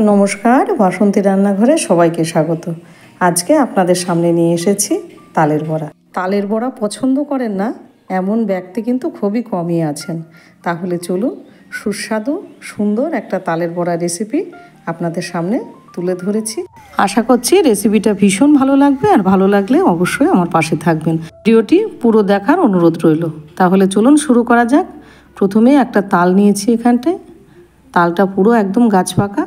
নমস্কার, বাসন্তী রান্নাঘরে সবাইকে স্বাগত। আজকে আপনাদের সামনে নিয়ে এসেছি তালের বড়া। তালের বড়া পছন্দ করেন না এমন ব্যক্তি কিন্তু খুবই কমই আছেন। তাহলে চলুন সুস্বাদু সুন্দর একটা তালের বড়া রেসিপি আপনাদের সামনে তুলে ধরেছি। আশা করছি রেসিপিটা ভীষণ ভালো লাগবে, আর ভালো লাগলে অবশ্যই আমার পাশে থাকবেন। ভিডিওটি পুরো দেখার অনুরোধ রইল। তাহলে চলুন শুরু করা যাক। প্রথমে একটা তাল নিয়েছি এখানটায়। তালটা পুরো একদম গাছ পাকা।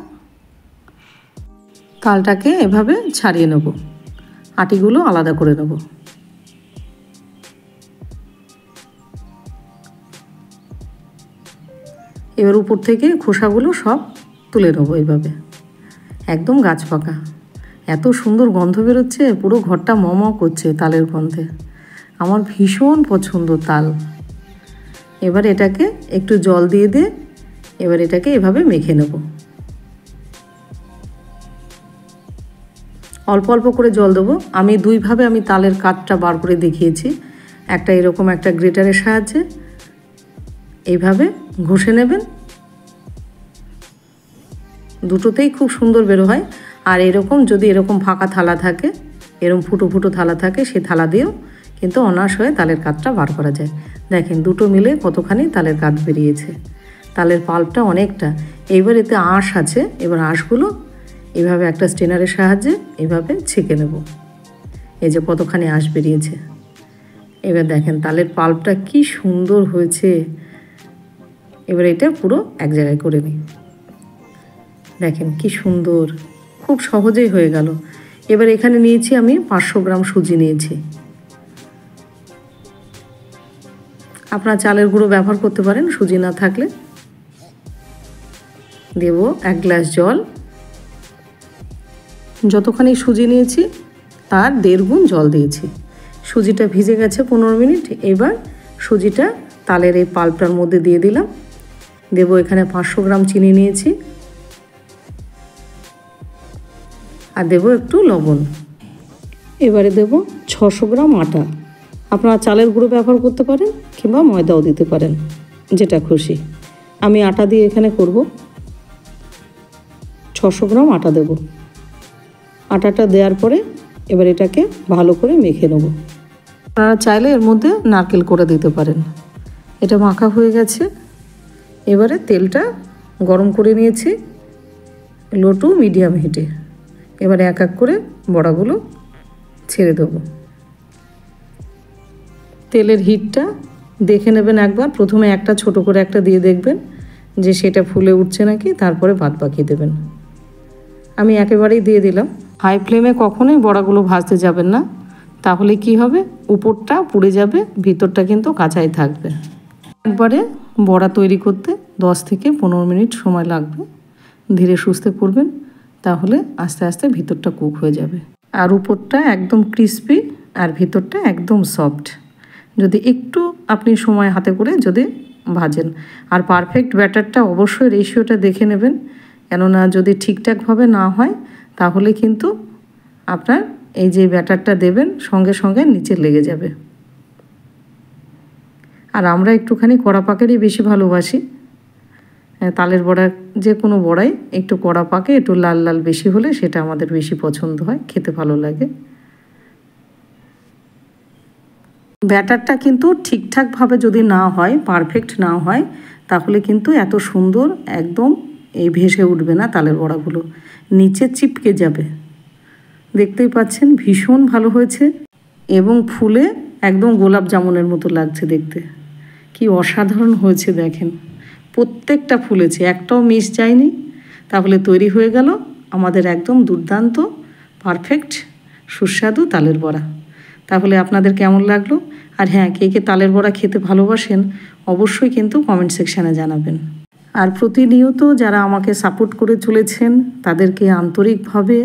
তালটাকে এভাবে ছাড়িয়ে নেব, আটিগুলো আলাদা করে নেব। এবার উপর থেকে খোসাগুলো সব তুলে নেব এইভাবে, একদম গাছ পাকা। এত সুন্দর গন্ধ বেরোচ্ছে, পুরো ঘরটা ম ম করছে তালের গন্ধে। আমার ভীষণ পছন্দ তাল। এবার এটাকে একটু জল দিয়ে এবার এটাকে এভাবে মেখে নেব। অল্প অল্প করে জল দেবো। আমি দুইভাবে তালের কাঠটা বার করে দেখিয়েছি। একটা এরকম একটা গ্রেটারের সাহায্যে এইভাবে ঘষে নেবেন, দুটোতেই খুব সুন্দর বের হয়। আর এরকম যদি এরকম ফাঁকা থালা থাকে, এরকম ফুটো ফুটো থালা থাকে, সেই থালা দিয়েও কিন্তু অনায়াস হয়ে তালের কাঠটা বার করা যায়। দেখেন দুটো মিলে কতখানি তালের কাঠ বেরিয়েছে। তালের পাল্পটা অনেকটা। এইবার এতে আঁশ আছে, এবার আঁশগুলো এভাবে একটা স্টেনারের সাহায্যে এভাবে ছেঁকে নেব। এই যে কতখানি আঁশ বেরিয়েছে। এবার দেখেন তালের পাল্পটা কি সুন্দর হয়েছে। এবার এটা পুরো এক জায়গায় করে নিই। দেখেন কি সুন্দর, খুব সহজেই হয়ে গেল। এবার এখানে নিয়েছি আমি 500 গ্রাম সুজি নিয়েছি। আপনারা চালের গুঁড়ো ব্যবহার করতে পারেন সুজি না থাকলে। দেব 1 গ্লাস জল। যতখানি সুজি নিয়েছি তার 1.5 গুণ জল দিয়েছি। সুজিটা ভিজে গেছে 15 মিনিট। এবার সুজিটা তালের এই পাল্পটার মধ্যে দিয়ে দিলাম। দেব এখানে 500 গ্রাম চিনি নিয়েছি, আর দেব একটু লবণ। এবারে দেব 600 গ্রাম আটা। আপনারা চালের গুঁড়ো ব্যবহার করতে পারেন কিংবা ময়দাও দিতে পারেন, যেটা খুশি। আমি আটা দিয়ে এখানে করব। 600 গ্রাম আটা দেব। আটাটা দেওয়ার পরে এবার এটাকে ভালো করে মেখে নেব। আপনারা চাইলে এর মধ্যে নারকেল করে দিতে পারেন। এটা মাখা হয়ে গেছে। এবারে তেলটা গরম করে নিয়েছি লো টু মিডিয়াম হিটে। এবারে এক এক করে বড়াগুলো ছেড়ে দেবো। তেলের হিটটা দেখে নেবেন একবার। প্রথমে একটা ছোট করে একটা দিয়ে দেখবেন যে সেটা ফুলে উঠছে নাকি, তারপরে বাদ বাকি দেবেন। আমি একেবারেই দিয়ে দিলাম। হাই ফ্লেমে কখনোই বড়াগুলো ভাজতে যাবেন না, তাহলে কি হবে, উপরটা পুড়ে যাবে, ভিতরটা কিন্তু কাঁচাই থাকবে। একবারে বড়া তৈরি করতে 10 থেকে 15 মিনিট সময় লাগবে। ধীরে সুস্থে করবেন, তাহলে আস্তে আস্তে ভিতরটা কুক হয়ে যাবে। আর উপরটা একদম ক্রিস্পি আর ভিতরটা একদম সফট, যদি একটু আপনি সময় হাতে করে যদি ভাজেন। আর পারফেক্ট ব্যাটারটা অবশ্যই রেশিওটা দেখে নেবেন, কেননা যদি ঠিকঠাকভাবে না হয় তাহলে কিন্তু আপনার এই যে ব্যাটারটা দেবেন সঙ্গে সঙ্গে নিচে লেগে যাবে। আর আমরা একটুখানি কড়া পাকেরই বেশি ভালোবাসি। তালের বড়া, যে কোনো বড়াই একটু কড়া পাকে, একটু লাল লাল বেশি হলে সেটা আমাদের বেশি পছন্দ হয়, খেতে ভালো লাগে। ব্যাটারটা কিন্তু ঠিকঠাকভাবে যদি না হয়, পারফেক্ট না হয়, তাহলে কিন্তু এত সুন্দর একদম এই ভেসে উঠবে না তালের বড়াগুলো, নিচে চিপকে যাবে। দেখতেই পাচ্ছেন ভীষণ ভালো হয়েছে এবং ফুলে একদম গোলাপ জামুনের মতো লাগছে দেখতে। কি অসাধারণ হয়েছে দেখেন, প্রত্যেকটা ফুলেছে, একটাও মিস যায়নি। তাহলে তৈরি হয়ে গেল আমাদের একদম দুর্দান্ত পারফেক্ট সুস্বাদু তালের বড়া। তাহলে আপনাদের কেমন লাগলো? আর হ্যাঁ, কে কে তালের বড়া খেতে ভালোবাসেন অবশ্যই কিন্তু কমেন্ট সেকশানে জানাবেন। আর প্রতিনিয়ত যারা আমাকে সাপোর্ট করে চলেছেন তাদেরকে আন্তরিকভাবে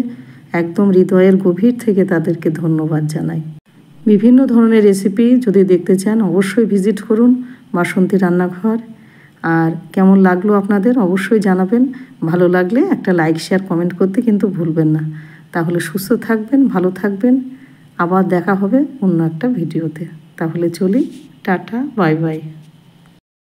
একদম হৃদয়ের গভীর থেকে তাদেরকে ধন্যবাদ জানাই। বিভিন্ন ধরনের রেসিপি যদি দেখতে চান অবশ্যই ভিজিট করুন বাসন্তী রান্নাঘর। আর কেমন লাগলো আপনাদের অবশ্যই জানাবেন। ভালো লাগলে একটা লাইক শেয়ার কমেন্ট করতে কিন্তু ভুলবেন না। তাহলে সুস্থ থাকবেন, ভালো থাকবেন। আবার দেখা হবে অন্য একটা ভিডিওতে। তাহলে চলি, টাটা, বাই বাই।